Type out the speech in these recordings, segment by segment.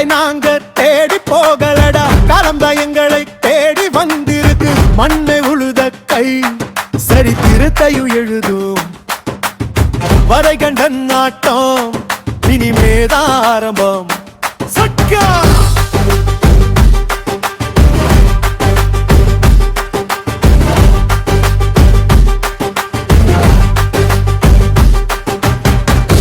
எங்களை நாங்க தேடி போகலடா, காலம் தான் எங்களை தேடி வந்திருக்கு. மண்ணை உழுத கை சரி திருத்தையும் எழுதும். வரைகண்டன் நாட்டம் இனிமேதான் ஆரம்பம். சக்கா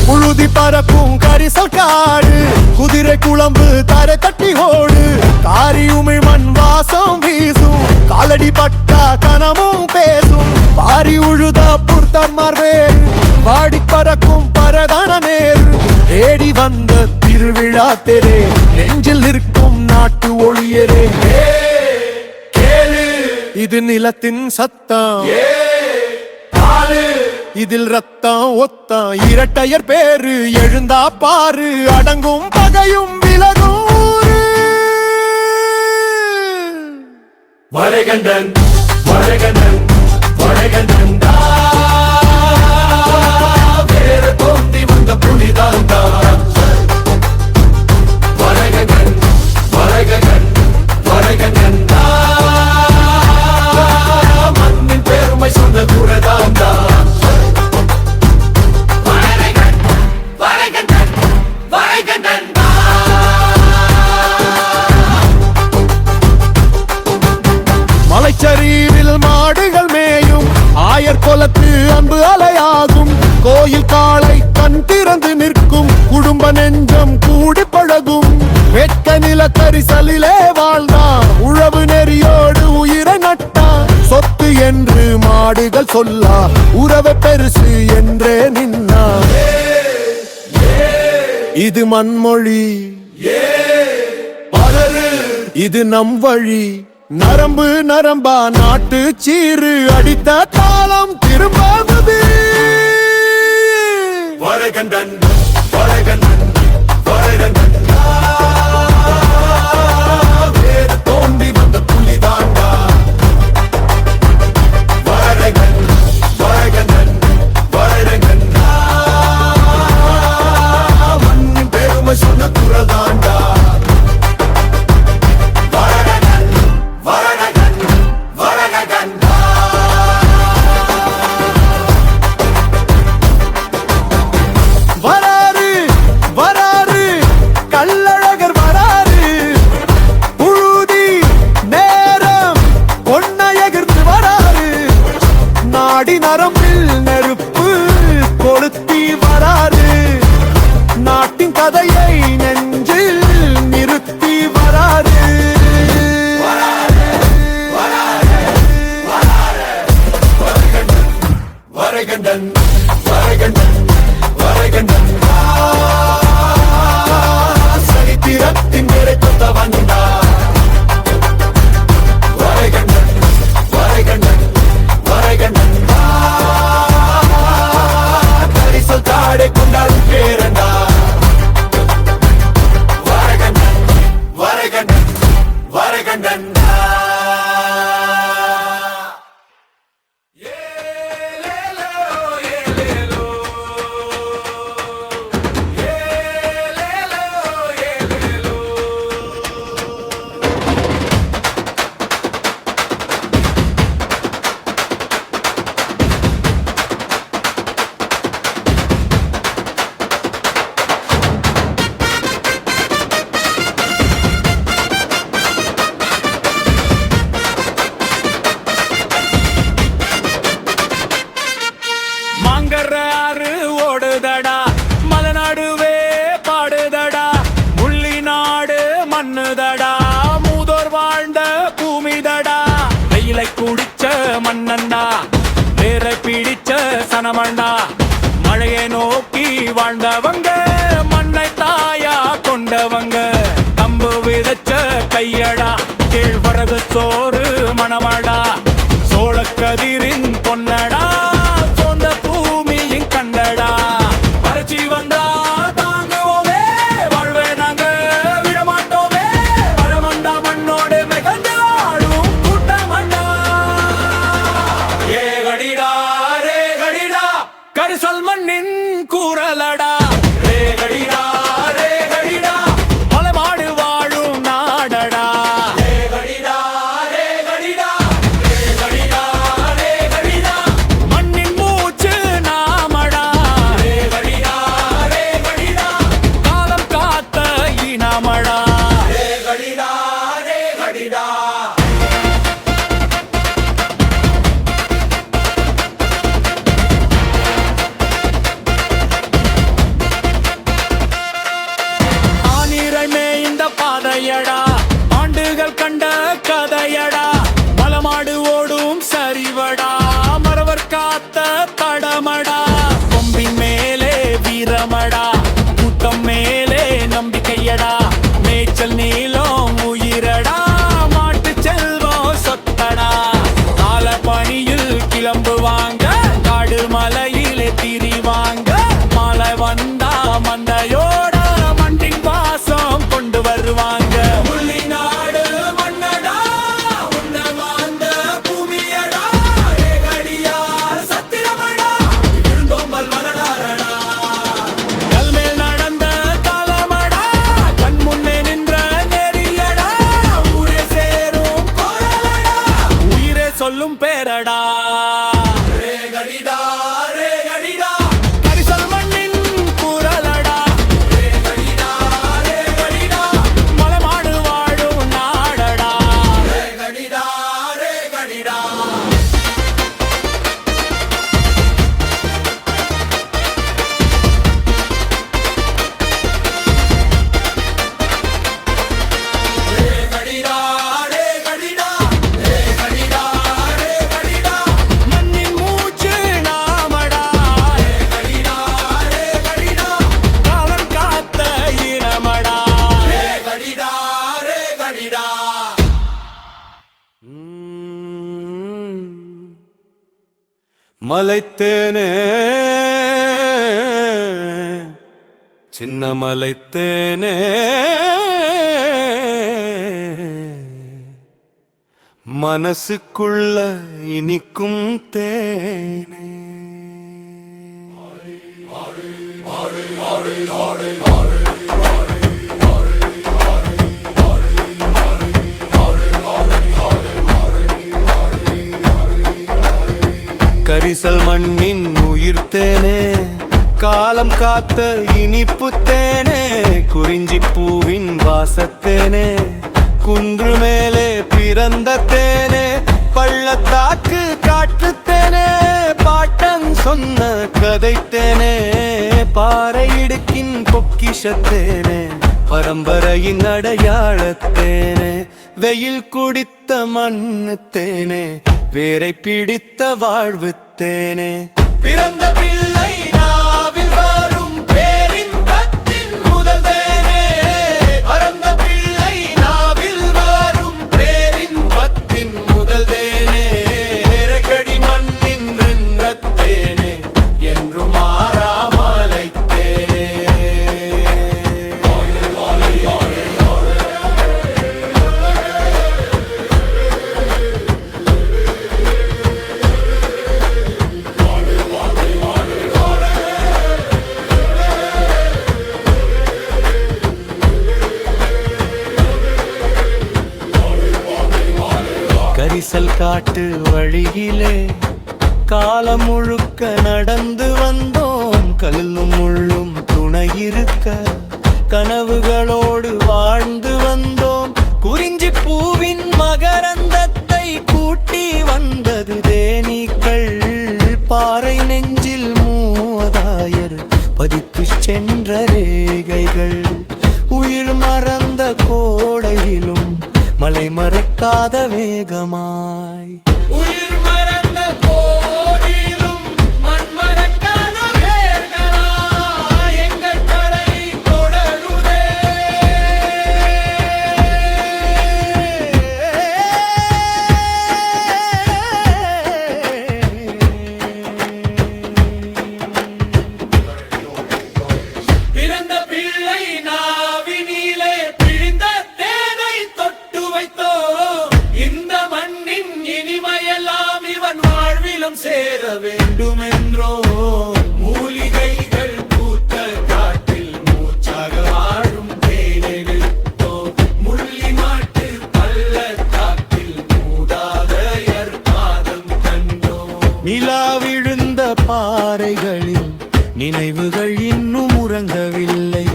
புழுதி பறக்கும் கரிசல் காடு, குதிரை குழம்பு தரை தட்டி ஓடு. காரி உமிழ் மண் வாசம் வீசும், காலடி பட்டா கனமும் பேசும். பாரி உழுத புர்த்தன்மார் வேறு, வாடி பறக்கும் பரதான நேரு. தேடி வந்த திருவிழா தெரே, நெஞ்சில் இருக்கும் நாட்டு ஒளியரே. கேளு இது நிலத்தின் சத்தம், இதில் ரத்தம் ஒத்தம். இரட்டையர் பேரு எழுந்தா பாரு, அடங்கும் பகையும் விலகும். வரைகண்டன் வரைகண்டன் வரைகண்டன் வேற தோண்டி வந்த புலிதான். வரைகண்டன் வரைகண்டன் வரைகண்டன் மண்ணின் பெருமை சொன்ன குரதான். மலைச்சரிவில் மாடுகள் மேயும், ஆயர் கொலத்து அன்பு அலையாகும். கோயில் காளை கண் திறந்து நிற்கும், குடும்ப நெஞ்சம் கூடி பழகும். வெட்க நில கரிசலிலே வாழ்ந்தான், உழவு நெறியோடு உயிரை நட்டான். சொத்து என்று மாடுகள் சொல்லா, உறவை பெருசு என்றே நின்னா. இது மண்மொழி, இது நம் வழி. நரம்பு நரம்பா நாட்டு சீரு, அடித்த தாளம் திரும்பாவது. வரைகண்டன் வரைகண்டன் வரைகண்டன் வேறு தோண்டி வந்த புலிதாண்டா. வரைகண்டன் வரைகண்டன் வரைகண்டன் மண்ணின் பெருமை சொன்ன குரதாண்டா. நரம்பில் நெருப்பு கொளுத்தி வராது, நாட்டின் கதையை நெஞ்சில் நிறுத்தி வராது. வரைகண்டன் வரைகண்டன் வரைகண்டன் சரித்திரத்தின் நிறை கொத்த வந்தா. வரைகண்டன் வரைகண்டன் வரைகண்டன் கரிசல் தாடை கொண்டாடும் பேரண்டா. வரைகண்டன் வரைகண்டன் வரைகண்டன் மாங்கராறு ஓடுதடா, மலநாடுவே பாடுதடா. முள்ளி நாடு மண்ணுதடா, மூதோர் வாழ்ந்த பூமிதடா. வெயிலை குடிச்ச மண்ணண்டா, வேரை பிடிச்ச சனமண்டா. மழையை நோக்கி வாழ்ந்தவங்க, மண்ணை தாயா கொண்டவங்க. கம்பு விதைச்ச கையடா, கேழ்வரகு சோறு மணமடா. சோழக்கதிரின் பொன்னடா, சொந்த பூமியின் கண்டடா. வறட்சி வந்தா தாங்குவோமே, வாழ்வே நாங்க விடமாட்டோமே. பழமண்டா மண்ணோடு மிகந்து ஆடும் கூட்டமண்டா. ஏகடிடா ரேகடிடா, கரிசல் மண்ணின் கூறலடா. ரேகடிடா ரேகடிடா, மலைமாடு மலையிலே திரிவாங்க. மழை வந்தா மண்டையோட மண்ணின் வாசம் கொண்டு வருவாங்க. முள்ளி நாடு மன்னடா உன்னை வாழ்ந்த பூமியடா ஏகடியார் சத்திரமடா விருந்தோம்பல் வரலாறடா. கல்மேல் நடந்த காலமடா கண் முன்னே நின்ற நெறியடா. ஊரே சேரும் கோரலடா உயிரே சொல்லும் பேரடா. ரேகடிடா ரேகடிடா கரிசல் மண்ணின் குரலடா. ரேகடிடா ரேகடிடா மலைமாடு வாழும் நாடடா. ரேகடிடா ரேகடிடா. ரேகடிடா ரேகடிடா ரேகடிடா ரேகடிடா மண்ணின் மூச்சு நாமடா. ரேகடிடா ரேகடிடா காலம் காத்த இனமடா. ரேகடிடா ரேகடிடா. மலைத்தேனே சின்ன மலைத்தேனே மனசுக்குள்ள இனிக்கும் தேனே. கரிசல் மண்ணின் உயிர்த்தேனே காலம் காத்த இனிப்புத்தேனே. குறிஞ்சி பூவின் வாசத்தேனே குன்று மேலே பிறந்த தேனே. பள்ளத்தாக்கு காட்டுத்தேனே பாட்டன் சொன்ன கதைத்தேனே. பாறை இடுக்கின் பொக்கிஷத்தேனே பரம்பரையின் அடையாளத்தேனே. வெயில் குடித்த மண்ணுத்தேனே வேரை பிடித்த வாழ்வுத்தேனே. பிறந்த பிள்ளை நாவில் வரும் பேரின்பத்தின் முதல் தேனே. பறந்த பிள்ளை நாவில் வரும் பேரின்பத்தின் முதல் தேனே. ரேகடி மண்ணின் நின்றத்தேனே என்றும் மாறாமலை தேனே. கரிசல் காட்டு வழியிலே காலம் முழுக்க நடந்து வந்தோம். கல்லும் முள்ளும் துணை இருக்க கனவுகளோடு வாழ்ந்து வந்தோம். குறிஞ்சி பூவின் மகரந்தத்தை கூட்டி வந்தது தேனீக்கள். பாறை நெஞ்சில் மூவதாயர் பதித்து சென்ற ரேகைகள். உயிர் மறந்த கோடையிலும் மலை மறைக்காத வேகமாய். உயிர் மறந்த போதிலும் மண் மறக்காத வேர்களாய் எங்கள் கரை தொடருதே. பிறந்த பிள்ளை நாவினிலே பிழிந்த தேனை தொட்டு வைத்தோ. இந்த மண்ணின் இனிமையெல்லாம் இவன் வாழ்விலும் சேர வேண்டுமென்றோ. மூலிகைகள் பூத்த காட்டில் மூச்சாக வாழும் தேனை விழுத்தோ. முள்ளி மாட்டு பள்ளத்தாக்கில் மூதாதையர் பாதம் கண்டோ. நிலா விழுந்த பாறைகளில் நினைவுகள் இன்னும் உறங்கவில்லை.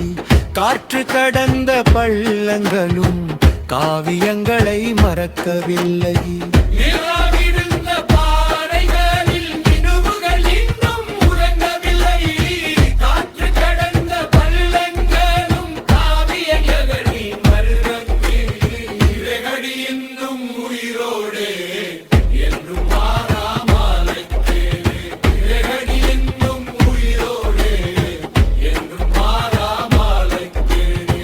காற்று கடந்த பள்ளங்களும் காவியங்களை மறக்கவில்லை. நிலாவிருந்த பாறைகளில் நினைவுகள் இன்னும் உறங்கவில்லை. காற்று கடந்த பள்ளங்களும் காவியங்களை மறக்கவில்லை. ரேகடி இன்னும் உயிரோடே என்றும் மாறாமலை தேனே. ரேகடி இன்னும் உயிரோடே என்றும் மாறாமலை தேனே.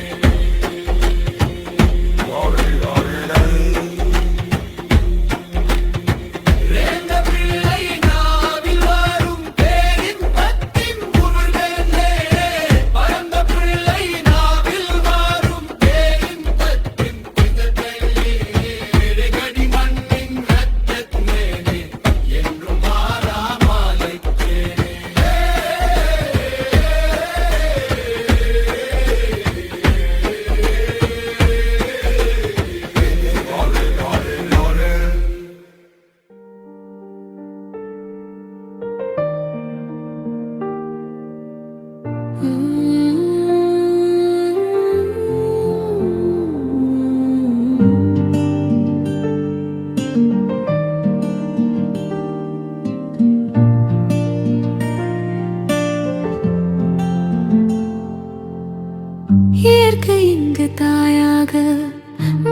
இயற்கை இங்கு தாயாக,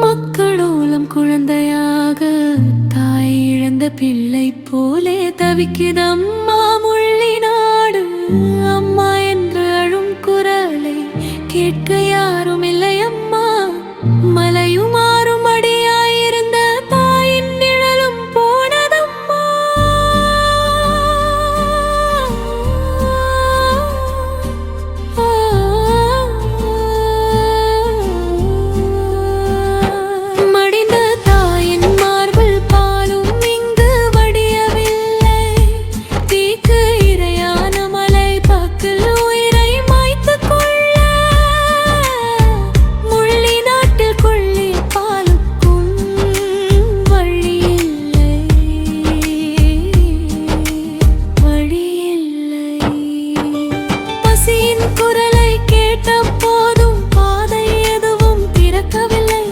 மக்களோலம் குழந்தையாக, தாய் இழந்த பிள்ளை போலே தவிக்குதம்மா முள்ளி நாடு. அம்மா என்று அழும் குரலை கேட்க யாரும் இல்லை அம்மா. மலையும் ஆறும் அடியாயிருந்த தாயின் நிழலும் போனதம்மா. மடிந்த தாயின் மார்பில் பாலும் இங்கு வடியவில்லை. தீக்கு இரையான மலை பக்கல் உயிரை மாய்த்துக் கொள்ள முள்ளி நாட்டில் கொள்ளி பாலுக்கும் வழியில்லை, வழியில்லை. பசியின் குரலை கேட்ட போதும் பாதை எதுவும் திறக்கவில்லை.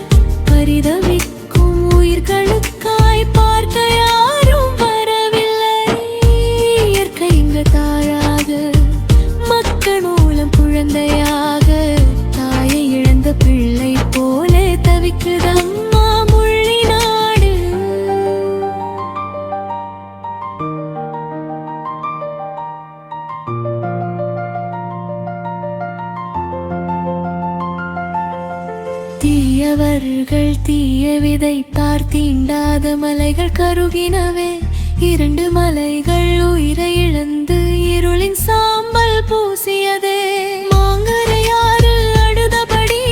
பரிதவிக்கும் உயிர்களுக்காய் பார்க்க யாரும் வரவில்லை. இயற்கை இங்கு தாயாக, மக்கள் மூலம் குழந்தையாக, தாயை இழந்த பிள்ளை போலே தவிக்குதம்மா முள்ளி நாடு. தீயவர்கள் தீய விதைத்தார், தீண்டாத மலைகள் கருகினவே. 2 மலைகள் உயிரை இழந்து இருளின் சாம்பல் பூசியதே. மாங்கரையாறு அழுதபடி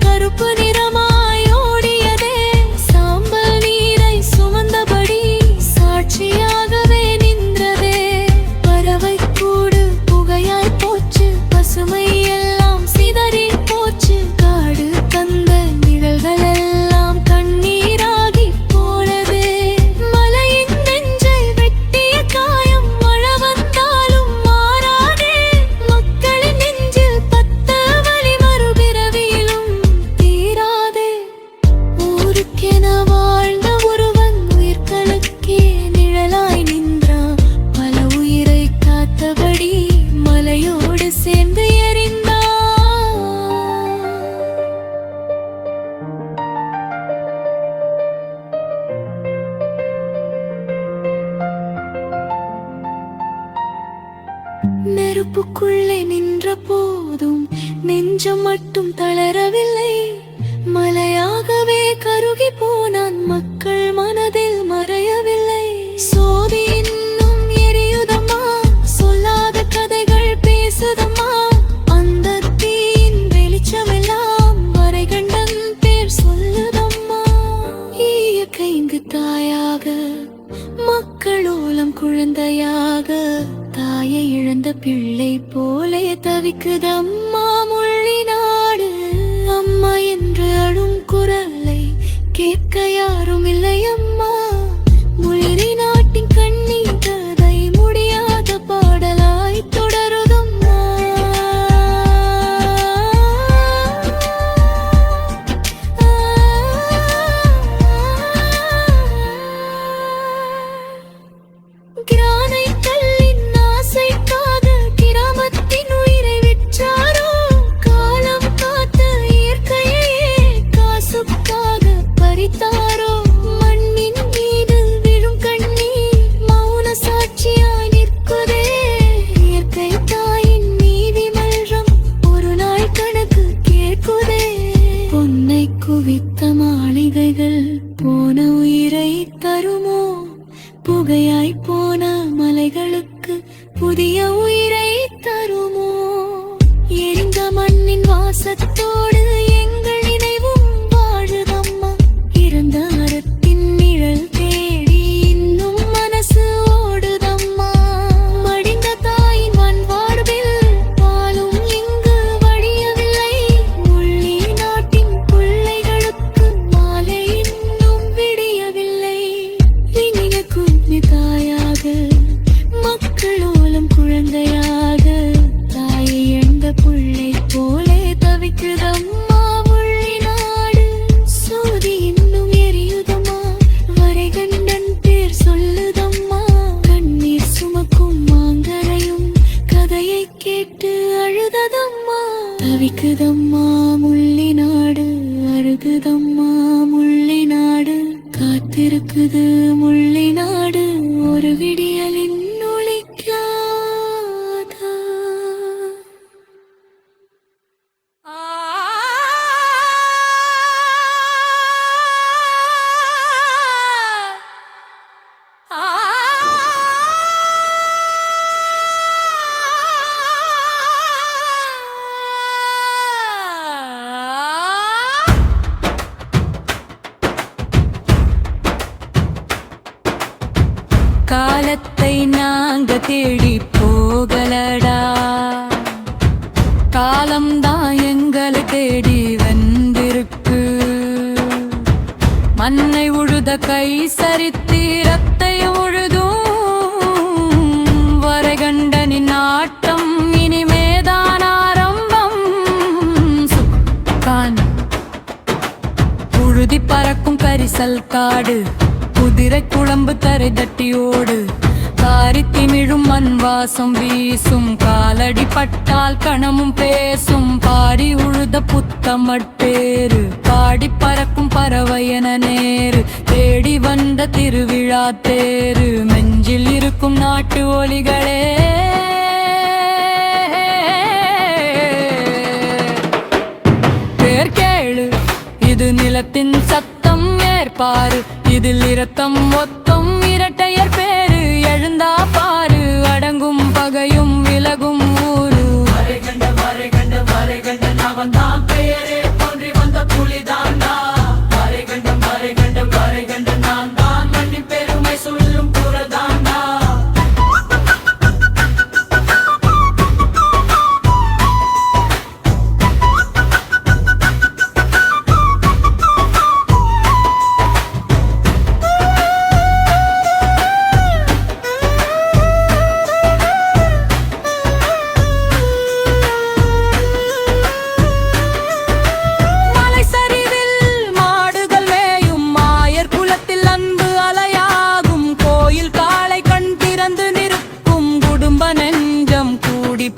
கருப்பு நிறமாய் ஓடியதே. சாம்பல் நீரை சுமந்தபடி சாட்சியாகவே நின்றதே. பறவை கூடு புகையாய் போச்சு, பசுமை எல்லாம் சிதறி போச்சு. காடு தந்த நிழல்கள் எல்லாம் கண்ணீராகி போனதே. மலையின் நெஞ்சை வெட்டிய காயம் மழை வந்தாலும் மாறாதே. மக்களின் நெஞ்சில் பத்த வலி மறுபிறவியிலும் தீராதே. ஊருக்கென வாழ்ந்த ஒருவன் உயிர்களுக்கே நிழலாய் நின்றான். பல உயிரை காத்தபடி மலையோடு சேர்ந்து எரிந்தான். நெருப்புக்குள்ளே நின்ற போதும் நெஞ்சம் மட்டும் தளரவில்லை. மலையாகவே கருகி போனான், மக்கள் மனதில் மறையவில்லை. சோதி இன்னும் எரியுதம்மா, சொல்லாத கதைகள் பேசுதம்மா. அந்த தீயின் வெளிச்சமெல்லாம் வரைகண்டன் பேர் சொல்லுதம்மா. இயற்கை இங்கு தாயாக, மக்களோலம் குழந்தையாக, தாயை இழந்த பிள்ளை போலே தவிக்குதம்மா முள்ளி நாடு. அம்மா என்று அழும் குரலை கேட்க யாரும் இல்லை அம்மா. முள்ளி நாட்டின் கண்ணீர் கதை முடியாத பாடலாய் தொடருதம்மா. கிரானைக் கல்லின் ஆசைக்காக கிராமத்தின் உயிரை விற்றாரோ. காலம் காத்த இயற்கையையே காசுக்காக பறித்தாரோ. மண்ணின் மீது விழும் கண்ணீர் மௌன சாட்சியாய் நிற்குதே. இயற்கை தாயின் நீதிமன்றம் ஒரு நாள் கணக்கு கேட்குதே. பொன்னை குவித்த மாளிகைகள் போன உயிரை தருமோ. புகையாய் போன மலைகளுக்கு புதிய உயிரை தருமோ. எரிந்த மண்ணின் வாசத்தோடு எங்கள் நினைவும் வாழுதம்மா. இறந்த மரத்தின் நிழல் தேடி இன்னும் மனசு ஓடுதம்மா. மடிந்த தாயின் மண்வாழ்வில் பாலும் இங்கு வடியவில்லை. முள்ளி நாட்டின் பிள்ளைகளுக்கு மாலை இன்னும் விடியவில்லை. இனிய குஞ்சி தாயாக, மக்களோலம் குழந்தையாக, தாயை இழந்த பிள்ளை போலே தவிக்குதம்மா முள்ளி நாடு. சோதி இன்னும் எரியுதம்மா, வரைகண்டன் பேர் சொல்லுதம்மா. கண்ணீர் சுமக்கும் மாங்கரையும் கதையை கேட்டு அழுததம்மா. தவிக்குதம்மா தவிக்குதம்மா முள்ளி நாடு காத்திருக்குது முள்ளி நாடு ஒரு விடியலின் ஒளிக்காதா காலத்தை நாங்க தேடி போகலடா காலம்தான் எங்களை தேடி வந்திருக்கு மண்ணை உழுத கை சரித்திரத்தை உழுதும் வரைகண்டனின் ஆட்டம் இனிமேதான் ஆரம்பம் சுக்கான் உழுதி பறக்கும் கரிசல் காடு குதிரை குழம்பு தரை தட்டியோடு காரி திமிழும் மண் வாசம் வீசும் காலடி பட்டால் கணமும் பேசும் பாடி உழுத புத்தமட்பேரு பாடி பறக்கும் பறவையன நேரு தேடி வந்த திருவிழா தேரு நெஞ்சில் இருக்கும் நாட்டு ஒலிகளே பேர் கேளு இது நிலத்தின் சத்தம் ஏற்பாரு இதில் இரத்தம் மொத்தம் இரட்டையர் பேரு எழுந்தா பாரு அடங்கும் பகையும் விலகும் ஊரு அவன் தான் பெயரே தோன்றி வந்த புலிதாண்டா வரைகண்டம் நான் தான் மண்ணி பெருமை சொல்லும் புறதாண்டா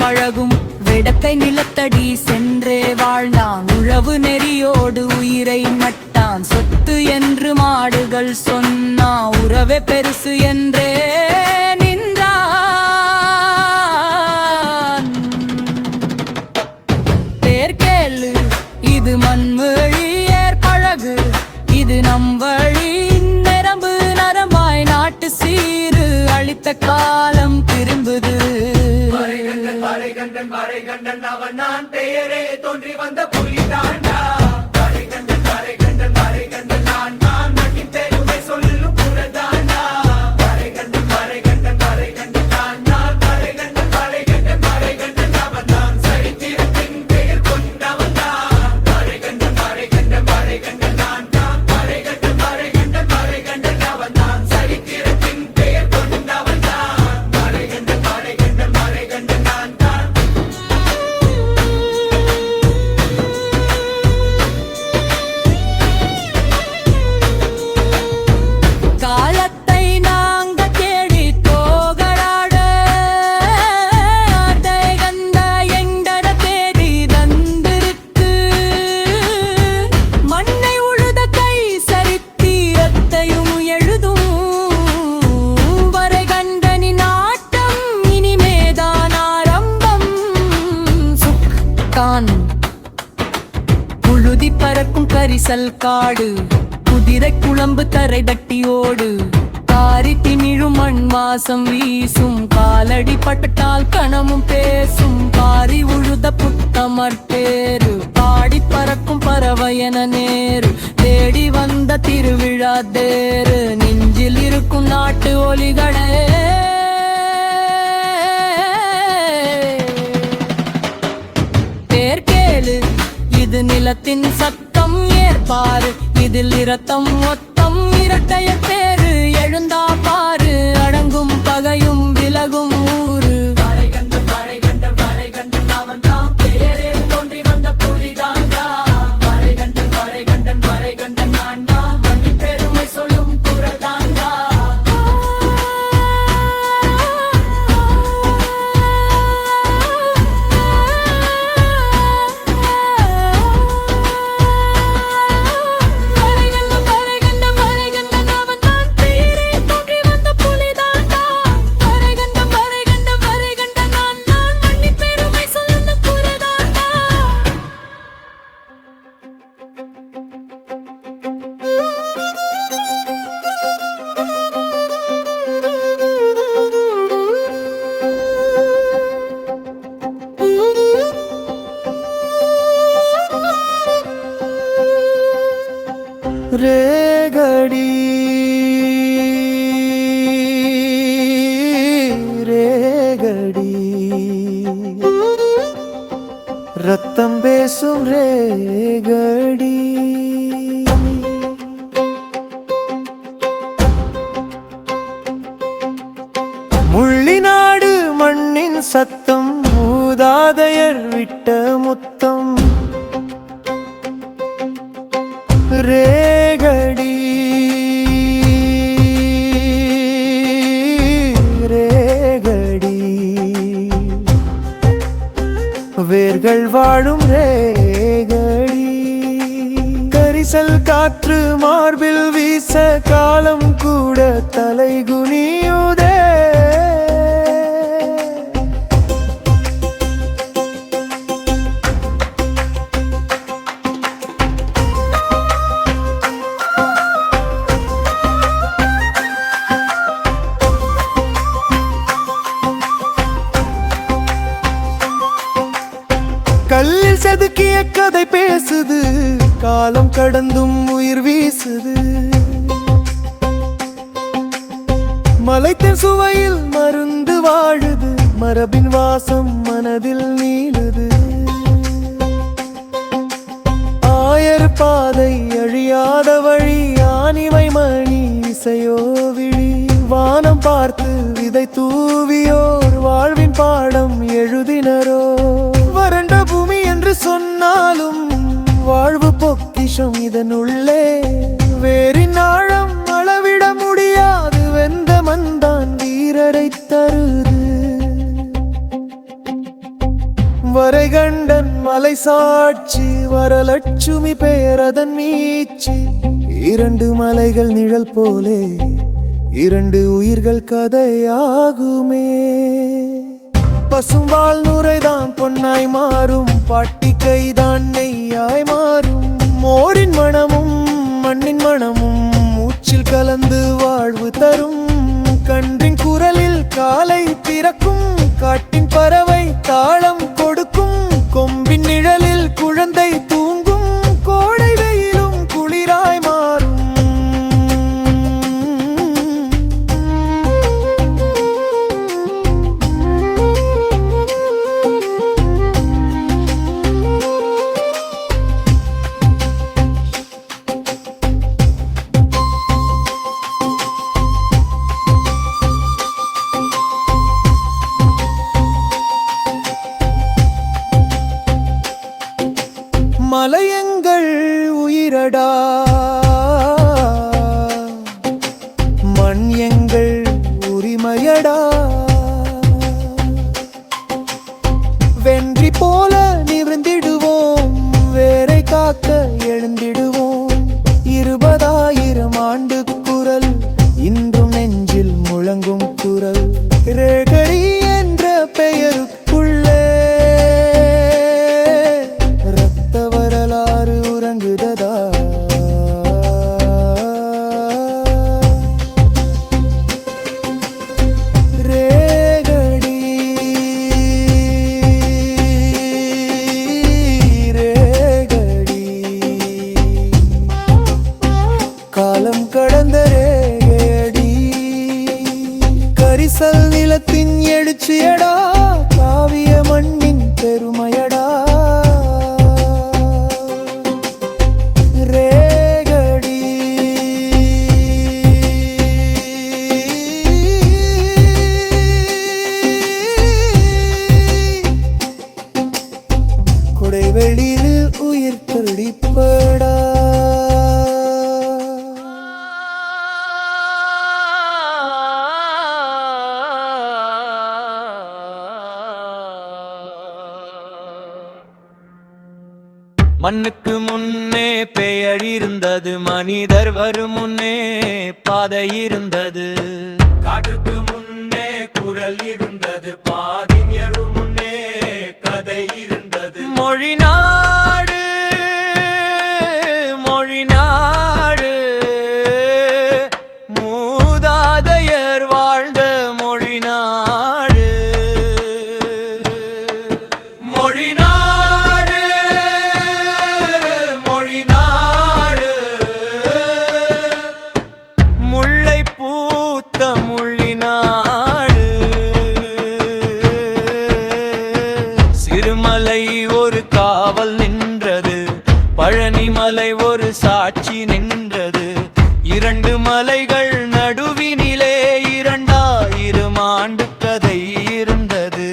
பழகும் வெடக்கை நிலத்தடி சென்றே வாழ்ந்தான் உழவு நெறியோடு உயிரை நட்டான் சொத்து என்று மாடுகள் சொன்னா உறவே பெருசு என்றே நின்றான் பேர் கேளு இது மண்வழி ஏற்பழகு இது நம் வழி நரம்பு நரம்பாய் நாட்டு சீரு அளித்த காலம் திரும்புது வரைகண்டன் அவன் நான் பெயரே தோன்றி வந்த புலிதாண்டா வரைகண்டன் நான் தான் மண்ணின் பெருமை சொல்லும் புறதாண்டா வரைகண்டன் நான் வரைகண்டன் அவன் தான் சரித்திரத்தின் பெயர் கொண்டவன் தான் வரைகண்டன் நான் தான் வரைகண்டன் அவன் தான் சரித்திரத்தின் பெயர் கொண்டவன் தான் வரைகண்டன் நான் தான் புழுதி பறக்கும் கரிசல் காடு குதிரை குழம்பு தரை தட்டியோடு காரி திமிழும் மண் வாசம் வீசும் காலடி பட்டால் கணமும் பேசும் பாரி உழுத புத்தமற்பேரு பாடி பறக்கும் பறவையன நேரு தேடி வந்த திருவிழா தேரு நெஞ்சில் இருக்கும் நாட்டு ஒலிகளே பேர் கேளு இது நிலத்தின் சத்தம் ஏற்பாரு இதில் இரத்தம் மொத்தம் இரட்டையர் பேரு எழுந்தா பாரு அடங்கும் பகையும் விலகும் ஊரு வரைகண்டன் அவன் தான் பெயரே தோன்றி வந்த புலிதாண்டா வரைகண்டன் நான் தான் மண்ணின் பெருமை சொல்லும் புறதாண்டா ரத்தம் பேசும் ரேகடி. முள்ளினாடு மண்ணின் சத்தம், மூதாதையர் விட்ட முத்தம் ரேகடி. ரேகடி வேர்கள் வாழும் ரேகடி. கரிசல் காற்று மார்பில் வீச காலம் கூட தலைகுனியுதே. கல்லில் செதுக்கிய கதை பேசுது, காலம் கடந்தும் உயிர் வீசுது. மலைத்தின் சுவையில் மருந்து வாழுது, மரபின் வாசம் மனதில் நீளுது. ஆயர் பாதை அழியாத வழி, ஆனிமை மணி இசையோ விழி. வானம் பார்த்து விதை தூவியோர் வாழ்வின் பாடம் எழுதினரோ. வறண்ட பூமி என்று சொன்னாலும் வாழ்வு பொக்கிஷம் இதனுள்ளே. வேரின் ஆழம் அளவிட முடியாது, வெந்த மண்தான் வீரரை தருது. வரைகண்டன் மலை சாட்சி, வரலட்சுமி பெயரதன் மீட்சி. இரண்டு மலைகள் நிழல் போலே, இரண்டு உயிர்கள் கதையாகுமே. பசும்பால் நுரைதான் பொன்னாய் மாறும், பாட்டி கைதான் நெய்யாய் மாறும். மோரின் மணமும் மண்ணின் மணமும் மூச்சில் கலந்து வாழ்வு தரும். கன்றின் குரலில் காலை பிறக்கும், காட்டின் பறவை தாளம் கொடுக்கும். கொம்பின் நிழலில் குழந்தை தூங்கும், கோடை வெயிலும் குளிராய் மாறும். மலையங்கள் உயிரடா, மண் எங்கள் உரிமையடா. வென்றி போல நிமிர்ந்திடுவோம், வேரை காக்க எழுந்திடுவோம். 20,000 ஆண்டு குரல் இன்றும் நெஞ்சில் முழங்கும் குரல். ரேகடி என்ற பெயருக்குள்ளே உறங்குததா. ரேகடி. ரேகடி காலம் கடந்த ரேகடி. கரிசல் நிலத்தின் எழுச்சியடா, காவிய மண்ணின் பெருமையடா. வெளியில் உயிர் துடிப்படா. மண்ணுக்கு முன்னே பெயர் இருந்தது, மனிதர் வரும் முன்னே பாதை இருந்தது. காற்றுக்கு முன்னே குரல் இருந்தது, பாதிஞரு முன்னே கதை இருந்தது. மொழிநாடு மொழிநாடு, மூதாதையர் வாழ்ந்த மொழிநாடு. மொழிநாடு மொழிநாடு, முல்லை பூத்த முள்ளினாடு. சிறுமலை ஒரு காவல் நின்றது. பழனிமலை ஒரு சாட்சி நின்றது. இரண்டு மலைகள் நடுவினிலே 2000 ஆண்டு கதை இருந்தது.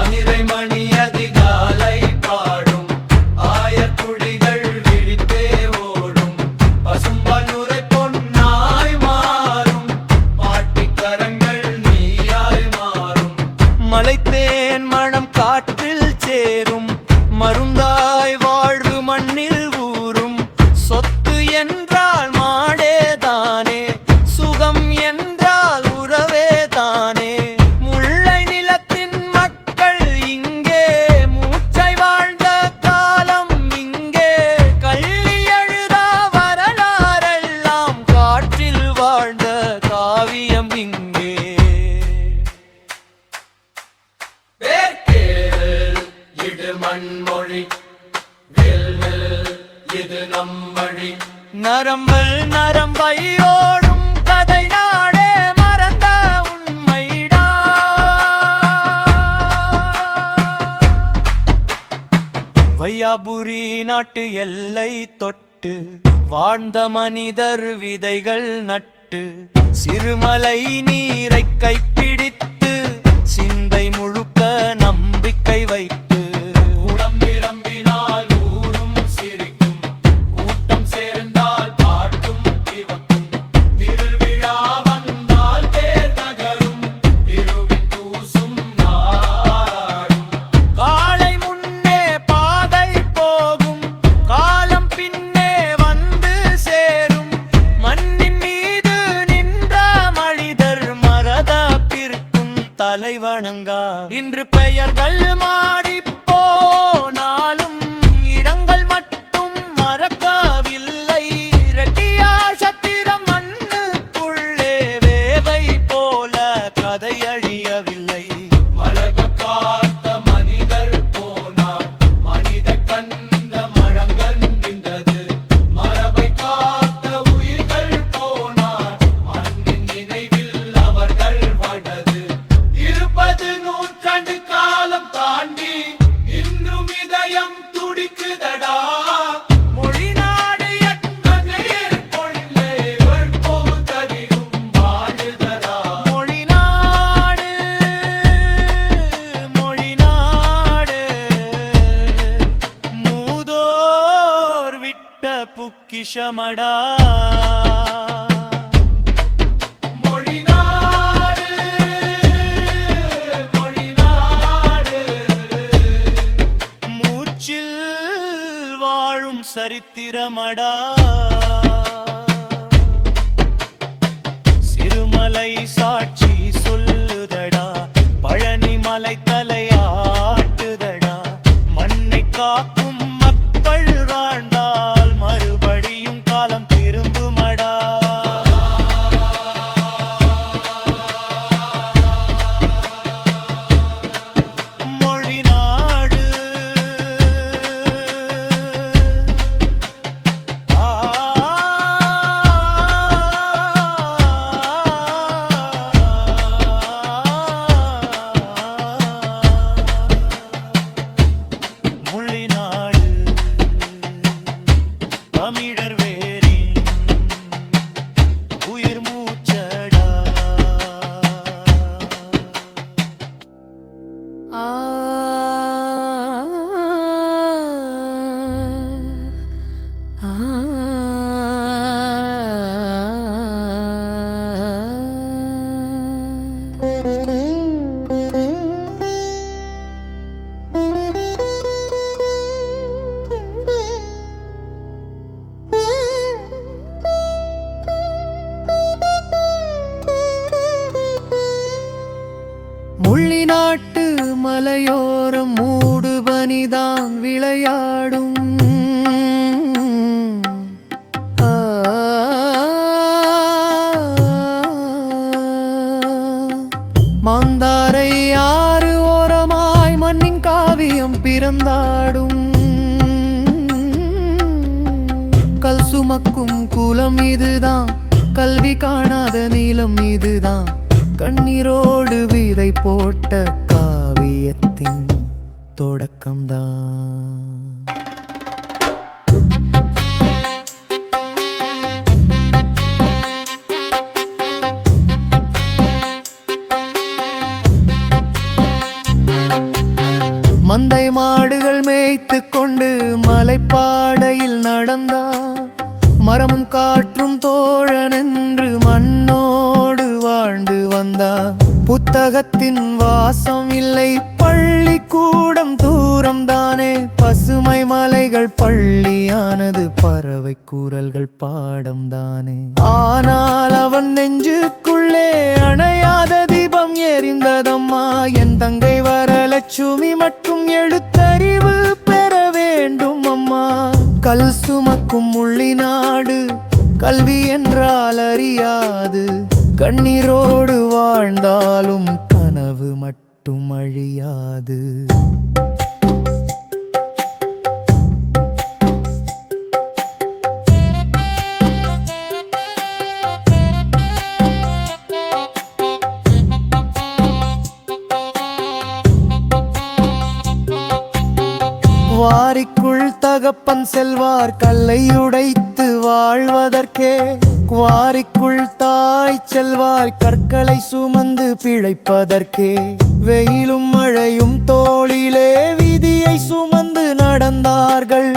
அனிரை மணி அதிகாலை பாடும் ஆயக்குடிகள் விழித்தே ஓடும். பசும்பனுரை பொன்னாய் மாறும் பாட்டிக்கரங்கள் நீயாய் மாறும். மலைத்தேன் மணம் காற்றில் சேரும். மருந்தாய் வாழ்வு மண்ணில் ஊறும். சொத்து என்றால் மாடேதானே, சுகம் என்றால் உறவே தானே. முல்லை நிலத்தின் மக்கள் இங்கே மூச்சை வாழ்ந்த காலம் இங்கே. கள்ளி எழுதா வரலாறெல்லாம் காற்றில் வாழ்ந்த காவியம் இங்கே. வேர்க்கேள் இடு மண்மொழி, வேல்வில் இது நம்மழி. நரம்பல் நரம்பையோடும் கதை நாடே மறந்த உண்மைடா. வையாபுரி நாட்டு எல்லை தொட்டு வாழ்ந்த மனிதர் விதைகள் நட்டு. சிறுமலை நீரை கைப்பிடித்து சிந்தை முழுக்க நம்பிக்கை வைத்து. கூடம் நிரம்பினால் ஊரும் சிரிக்கும், கூட்டம் சேர்ந்தால் பாட்டும் திவக்கும். திருவிழா வந்தால் தேர் நகரும், திருவின் தூசும் நாடும். காலை முன்னே பாதை போகும், காலம் பின்னே வந்து சேரும். மண்ணின் மீது நின்ற மனிதர் மரதப்பிற்கும் தலை வணங்கா. இன்று பெயர்கள் மாறி போனாலும் இடங்கள் மட்டும் மறக்கவில்லை. ரெட்டியா சத்திரம் மண்ணுக்குள்ளே வேவை போல கதை அழியவில்லை. மரபு காத்த மனிதர் போனார், மனித கண்ட மரங்கள் நின்றது. மரபை காத்த உயிர்கள் போனார், மண்ணின் நினைவில் அவர்கள் வாழ்ந்தது. 20 நூற்றாண்டு காலம் தாண்டி இன்னும் இதயம் துடிக்குதடா. மொழிநாடு கண்ணீர் கொள்ளை வெற்போதறியும் வாழுதடா. மொழிநாடு மொழிநாடு மூதோர் விட்ட பொக்கிஷமடா. மொழிநாடு, மொழிநாடு. மூச்சில் வாழும் சரித்திரமடா. சிறுமலை சாட்சி சொல்லுதடா. பழனிமலை தலையாட்டுதடா. மண்ணை காக்கும் மக்கள் வாழ்ந்தால் மறுபடியும் காலம் திரும்புமடா. மொழிநாடு மொழிநாடு தமிழர் வேரின் உயிர் மூச்சடா. ஆ முள்ளி நாட்டு மலையோரம் மூடு பனிதான் விளையாடும். ஆ, மாந்தாரை ஆறு ஓரமாய் மண்ணின் காவியம் பிறந்தாடும். கல் சுமக்கும் குலம் இதுதான், கல்வி காணாத நீளம் இதுதான். கண்ணீரோடு விதை போட்ட காவி காவியத்தின் தொடக்கம்தான். மந்தை மாடுகள் மேய்த்து கொண்டு மலைப்பாடையில் நடந்தார். மரமும் காற்றும் தோழன் என்று மண்ணோடு வாழ்ந்து வந்தார். புத்தகத்தின் வாசம் இல்லை, பள்ளிக்கூடம் தூரம் தானே. பசுமை மலைகள் பள்ளியானது, பறவை கூறல்கள் பாடம் தானே. ஆனால் அவன் நெஞ்சுக்குள்ளே அணையாத தீபம் எரிந்ததம்மா. என் தங்கை வரலட்சுமி மற்றும் எழுத்தறிவு பெற வேண்டும் அம்மா. கல் சுமக்கும் முள்ளினாடு, கல்வி என்றால் அறியாது. கண்ணீரோடு வாழ்ந்தாலும் கனவு மட்டும் அழியாது. வாரிக்குள் தகப்பன் செல்வார், கல்லை உடைத்து வாழ்வதற்கே. குவாரிக்குள் தாய் செல்வார், கற்களை சுமந்து பிழைப்பதற்கே. வெயிலும் மழையும் தோளிலே விதியை சுமந்து நடந்தார்கள்.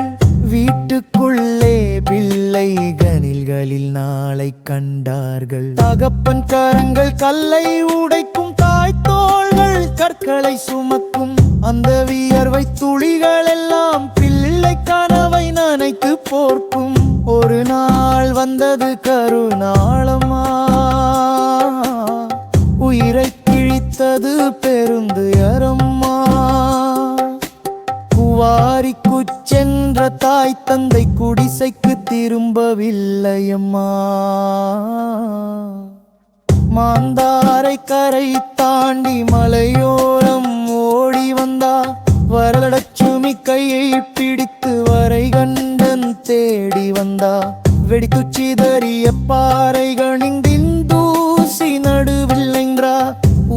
வீட்டுக்குள்ளே பிள்ளை கனில்களில் நாளை கண்டார்கள். தகப்பன் கரங்கள் கல்லை உடைக்கும், தாய் தோள்கள் கற்களை சுமக்கும். அந்த வியர்வை துளிகள் எல்லாம் பிள்ளை கனவை நனைத்து போர்க்கும். ஒரு நாள் வந்தது கருநாளம்மா, உயிரை கிழித்தது பெருந்துயரம்மா. குவாரிக்குச் சென்ற தாய் தந்தை குடிசைக்கு திரும்பவில்லையம்மா. மாந்தாரை கரை தாண்டி மலையோரம் ஓடி வந்தா. வரலட்சுமி கையை பிடித்து வரை கண்டன் தேடி வந்தா. வெடித்து சிதறிய பாறைகளின் தூசி நடுவில் நின்றா.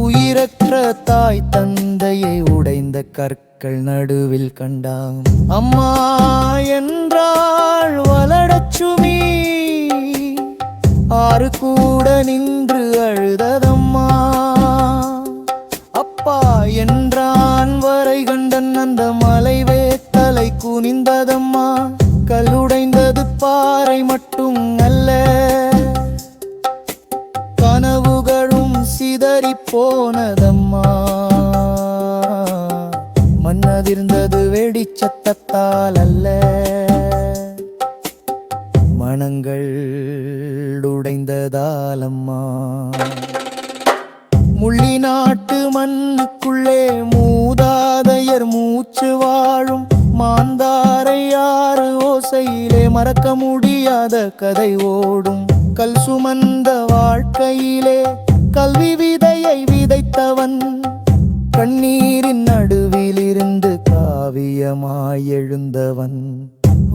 உயிரற்ற தாய் தந்தையை உடைந்த கற்கள் நடுவில் கண்டாம். அம்மா என்றாள் வரலட்சுமி, ஆறு கூட நின்று அழுததம்மா. அப்பா என்றான் வரை கண்டன், அந்த மலை வேத்தலை குனிந்ததம்மா. கல்லுடைந்தது பாறை மட்டும் அல்ல, கனவுகளும் சிதறி போனதம்மா. மண்ணதிர்ந்தது வெடிச்சத்தத்தால் அல்ல, மனங்கள் உடைந்ததாலம்மா. முள்ளி நாட்டு மண்ணுக்குள்ளே மூதாதையர் மூச்சு வாழும். மாந்தாரை யாறு ஓசையிலே மறக்க முடியாத கதை ஓடும். கல் சுமந்த வாழ்க்கையிலே கல்வி விதையை விதைத்தவன். கண்ணீரின் நடுவிலிருந்து காவியமாய் எழுந்தவன்.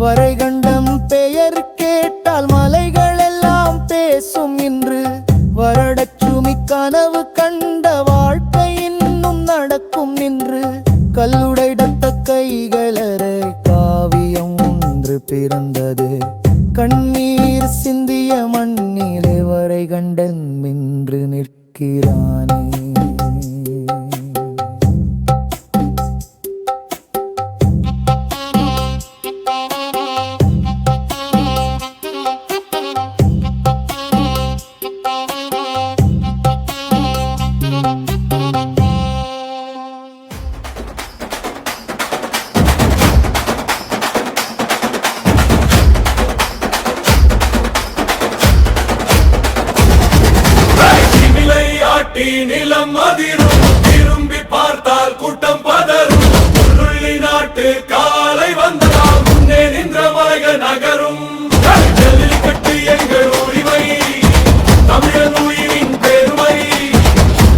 வரைகண்டம் பெயர் கேட்டால் மலைகள் எல்லாம் பேசும் இன்று. வரலட்சுமி கனவு கண்ட வாழ்க்கை இன்னும் நடக்கும் நின்று. கல்லுடைத்த கைகளரை காவியம் ஒன்று பிறந்தது. கண்ணீர் சிந்திய மண்ணிலே வரை கண்டன் நின்று நிற்கிறானே. நிலம் அதிரும், திரும்பி பார்த்தால் கூட்டம் பதறும். உள்ளி நாட்டு காலை வந்ததால் முன்னே நின்ற மலைகள் நகரும். ஜல்லிக்கட்டு எங்கள் உரிமை, தமிழன் உயிரின் பெருமை.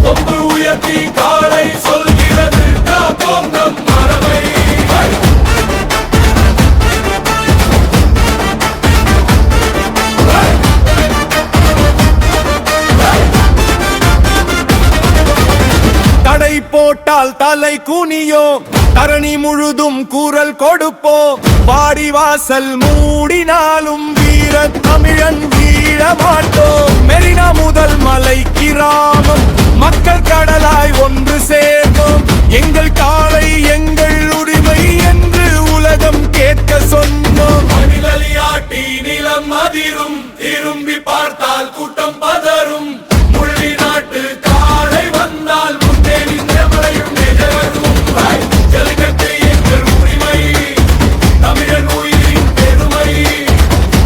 கொம்பு உயர்த்தி காலை சொல்கிறது, காப்போம் நம் மரபை. போட்டால் தலை குனியோம், தரணி முழுதும் குரல் கொடுப்போம். வாடி வாசல் மூடினாலும் வீர தமிழன் வீழ மாட்டோம். மெரினா முதல் மலை கிராமம், மக்கள் கடலாய் ஒன்று சேர்ந்தோம். எங்கள் காலை எங்கள் உரிமை என்று உலகம் கேட்க சொன்னோம். மணிலலியாட்டி நிலம் அதிரும், திரும்பி பார்த்தால் கூட்டம் பதறும். முள்ளி நாட்டு காலை வந்தால் முன்னே நின்ற மலையும் நிஜரும். ஜல்லிக்கட்டு எங்கள் உரிமை, தமிழன் உயிரின் பெருமை.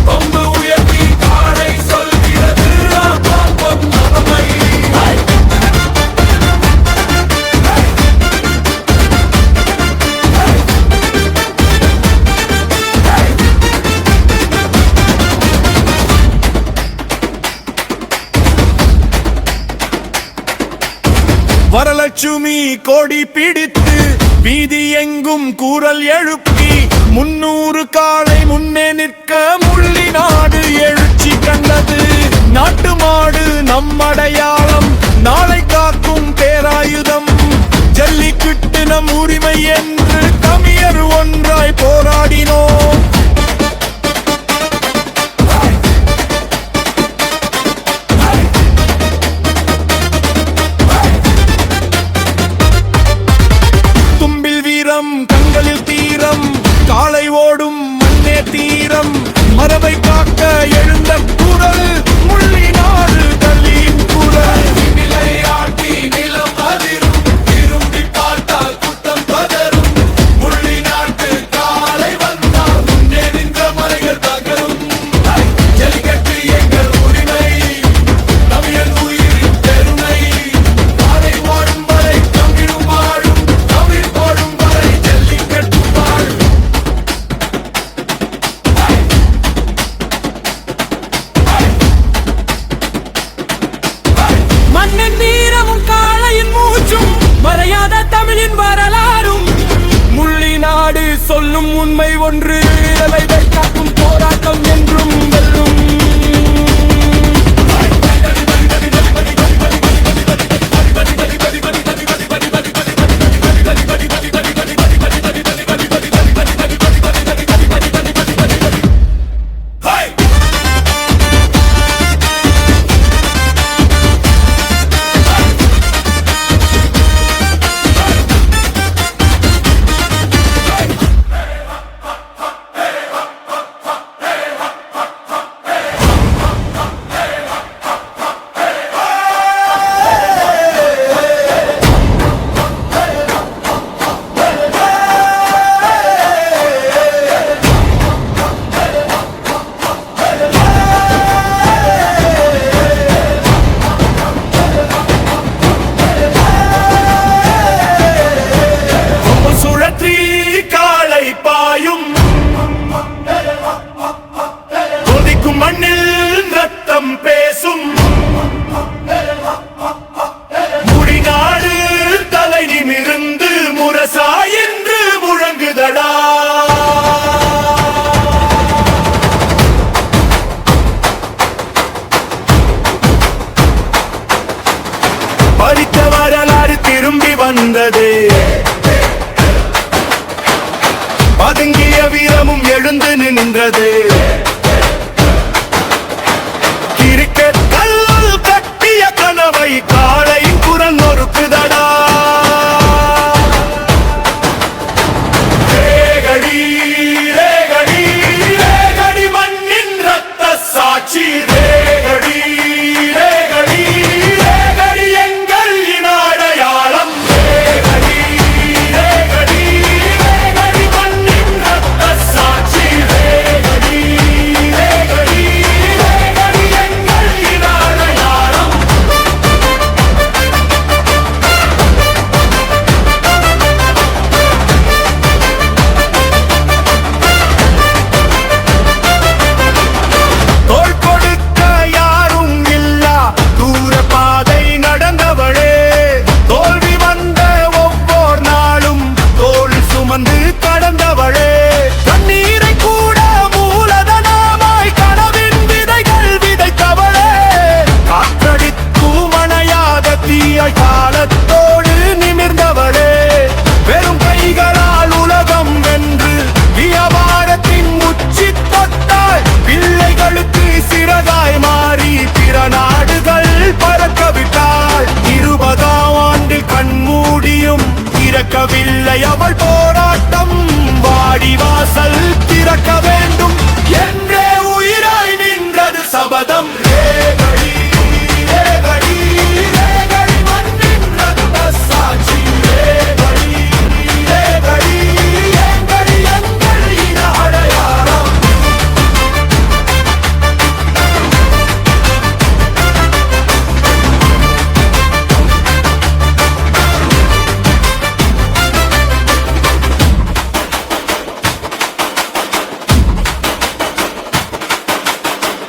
கொம்பு உயர்த்தி காலை சொல்கிறது பாப்பம் அவமை. வரலட்சுமி கொடி பிடித்து வீதி எங்கும் கூறல் எழுப்பி 300 காலை முன்னே நிற்க முள்ளி நாடு எழுச்சி கண்டது. நாட்டு மாடு நம் அடையாளம், நாளை காக்கும் பேராயுதம். ஜல்லிக்கட்டு நம் உரிமை என்று தமிழர் ஒன்றாய் போராடினோம். கண்களில் தீரம், காலை ஓடும் மண்ணே தீரம். மரபை காக்க எழுந்த குரல், முள்ளி நாடு தள்ளியின் குரல். விளையாட்டி நிலம் அதிரும், திரும்பி பார்த்தால் கூட்டம் பதறும். முள்ளி நாட்டு காலை வந்தால் முன்னே நின்ற மலைகள் தகரும். ஜல்லிக்கட்டு எங்கள் உரிமை, தமிழன் உயிரின் பெருமை. காலை ஓடும் வரை தமிழும் வாழும், தமிழ் ஓடும் வரை ஜல்லிக்கட்டு வாழும். மண்ணின் வீரமும் காளையின் மூச்சும், மறையாத தமிழின் வரலாறும். முள்ளி நாடு சொல்லும் உண்மை ஒன்று, இதை காக்கும் போராட்டம் என்றும் வெல்லும். மண்ணில் ரத்தம் பேசும் முடிநாடு தலை நிமிர்ந்து முரசா என்று முழங்குதடா. படித்த வரலாறு திரும்பி வந்தது, பதுங்கிய வீரமும் எழுந்து நின்றது. கட்டிய கனவை காலை குரல் நொறுக்குதடா. ரேகடி ரேகடி ரேகடி மண்ணின் ரத்த சாட்சி. ரேகடி ரேகடி ரேகடி எங்கள் இன அடையாளம். ரேகடி ரேகடி ரேகடி மண்ணின் ரத்த சாட்சி. ரேகடி ரேகடி ரேகடி எங்கள் இன அடையாளம். தோள் கொடுக்க யாரும் இல்லா தூர பாதை நடந்தவளே, தோல்வி வந்த ஒவ்வொரு நாளும் தோள் சுமந்து கடந்தவளே. கண்ணீரை கூட மூலதனமாய் கனவின் விதைகள் விதைத்தவளே, காற்றடிக்கும் அணையாத தீய காலத்தோடு நிமிர்ந்தவளே. நிமிர்ந்தவளே வெறும் கைகளால் உலகம் வென்று வியாபாரத்தின் உச்சி தொட்டாள் பிள்ளைகளுக்கு சிறகாய் மாறி பிற நாடுகள் பறக்க விட்டாள் 20ஆம் ஆண்டில் கண்மூடியும் திறக்கவில்லை அவள் போராட்டம் வாடி வாசல் திறக்க வேண்டும் என்றே உயிராய் நின்றது சபதம் ரேகடி ரேகடி ரேகடி மண்ணின் ரத்தசாட்சி ரேகடி ரேகடி ரேகடி எங்கள் இன அடையாளம்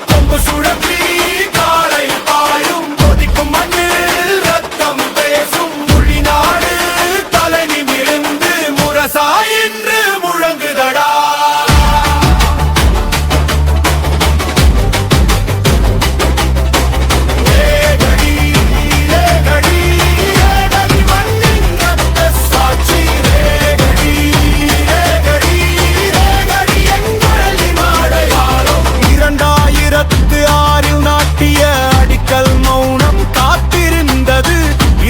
கொம்பு சுழற்றி காலை பாயும் கொதிக்கும் மண்ணில் ரத்தம் பேசும் மொழிநாடு தலை நிமிர்ந்து முரசா என்று முழங்குதடா ரேகடி ரேகடி ரேகடி மண்ணின் ரத்தசாட்சி ரேகடி ரேகடி ரேகடி எங்கள் இமாடையாளம் 2006 நாட்டிய அடிக்கல் மௌனம் காத்திருந்தது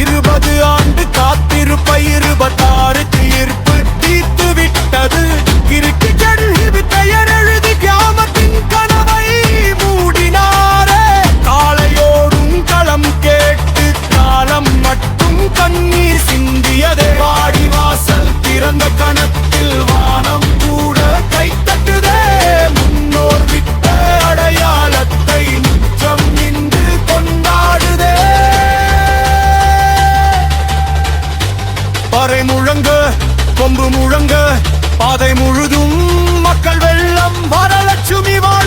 20 ஆண்டு காத்திருப்பை 26 தீர்ப்பு தீர்த்து விட்டது கிறுக்கி கல்வி பெயர் எழுதி கிராமத்தின் கனவை மூடினாரே காலையோடும் களம் கேட்டு காலம் மட்டும் கண்ணீர் சிந்தியதே வாடி வாசல் திறந்த கணத்தில் வானம் கூட கைத்தட்டுதே முன்னோர் விட்ட அடையாளத்தை நிச்சம் நின்று கொண்டாடுதே பறை முழங்க கொம்பு முழங்க பாதை முழுதும் மக்கள் வெள்ளம் வரலட்சுமி வாழ்